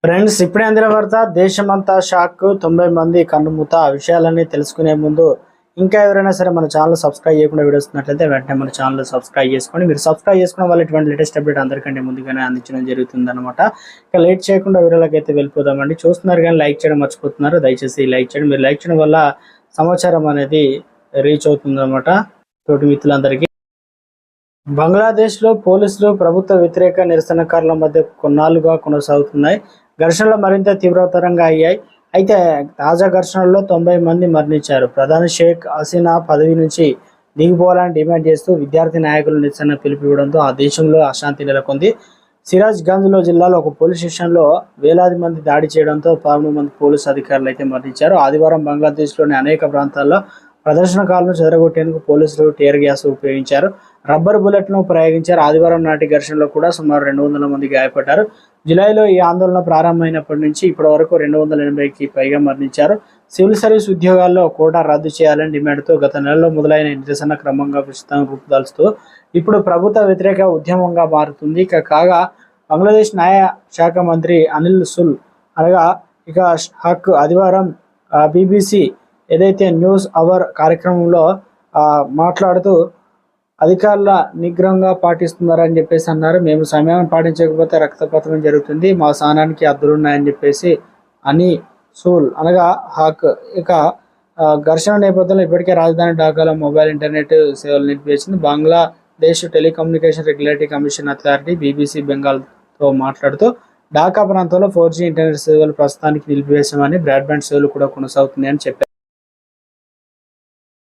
Friends, ఇప్పుడే అందిన వార్త. దేశమంతా షాక్. 90 మంది కన్నుమూత. ఆ విషయాలన్నీ తెలుసుకునే ముందు ఇంకా ఎవరైనా సరే మన ఛానల్ సబ్స్క్రైబ్ చేయకుండా వీడియోస్ ఉన్నట్లయితే వెంటనే మన ఛానల్ సబ్స్క్రైబ్ చేసుకోండి. మీరు సబ్స్క్రైబ్ చేసుకోవడం వల్ల ఇటువంటి లేటెస్ట్ అప్డేట్ అందరికంటే ముందుగానే అందించడం జరుగుతుంది అనమాట. ఇక లేట్ చేయకుండా వీడియోలోకి అయితే వెళ్ళిపోదామండి. చూస్తున్నారు కానీ లైక్ చేయడం మర్చిపోతున్నారు. దయచేసి లైక్ చేయండి. మీరు లైక్ చేయడం వల్ల సమాచారం అనేది రీచ్ అవుతుంది అనమాట తోటి మిత్రులందరికీ. బంగ్లాదేశ్లో పోలీసులు ప్రభుత్వ వ్యతిరేక నిరసనకారుల మధ్య కొన్నాళ్లుగా కొనసాగుతున్నాయి. ఘర్షణలు మరింత తీవ్రతరంగా అయ్యాయి. అయితే తాజా ఘర్షణల్లో 90 మంది మరణించారు. ప్రధాని షేక్ హసీనా పదవి నుంచి దిగిపోవాలని డిమాండ్ చేస్తూ విద్యార్థి నాయకులు నిరసన పిలుపునివ్వడంతో ఆ దేశంలో అశాంతి నెలకొంది. సిరాజ్గంజ్లో జిల్లాలో ఒక పోలీస్ స్టేషన్లో వేలాది మంది దాడి చేయడంతో 13 మంది పోలీసు అధికారులు అయితే మరణించారు. ఆదివారం బంగ్లాదేశ్లోని అనేక ప్రాంతాల్లో ప్రదర్శనకారులను చెదరగొట్టేందుకు పోలీసులు టియర్ గ్యాస్ ఉపయోగించారు, రబ్బర్ బుల్లెట్ను ప్రయోగించారు. ఆదివారం నాటి ఘర్షణలో కూడా సుమారు 200 మంది గాయపడ్డారు. జూలైలో ఈ ఆందోళన ప్రారంభమైనప్పటి నుంచి ఇప్పటి వరకు 280కి పైగా మరణించారు. సివిల్ సర్వీస్ ఉద్యోగాల్లో కోటా రద్దు చేయాలని డిమాండ్తో గత నెలలో మొదలైన నిరసన క్రమంగా ప్రస్తుతం రూపుదాల్చుతూ ఇప్పుడు ప్రభుత్వ వ్యతిరేక ఉద్యమంగా మారుతుంది. కాగా బంగ్లాదేశ్ న్యాయ శాఖ మంత్రి అనిల్ సుల్ అనగా హక్ ఆదివారం బీబీసీ ఏదైతే న్యూస్ అవర్ కార్యక్రమంలో మాట్లాడుతూ అధికారుల నిగ్రహంగా పాటిస్తున్నారని చెప్పేసి అన్నారు. మేము సమయం పాటించకపోతే రక్తపాతం జరుగుతుంది, మా స్థానానికి అద్దులున్నాయని చెప్పేసి అని సూల్ అనగా హక్ ఘర్షణ నేపథ్యంలో ఇప్పటికే రాజధాని ఢాకాలో మొబైల్ ఇంటర్నెట్ సేవలు నిలిపివేసింది. Bangladesh telecommunication regulatory commission authority BBC బెంగాల్తో మాట్లాడుతూ ఢాకా ప్రాంతంలో 4G ఇంటర్నెట్ సేవలు ప్రస్తుతానికి నిలిపివేశామని, బ్రాడ్బ్యాండ్ సేవలు కూడా కొనసాగుతున్నాయని చెప్పారు.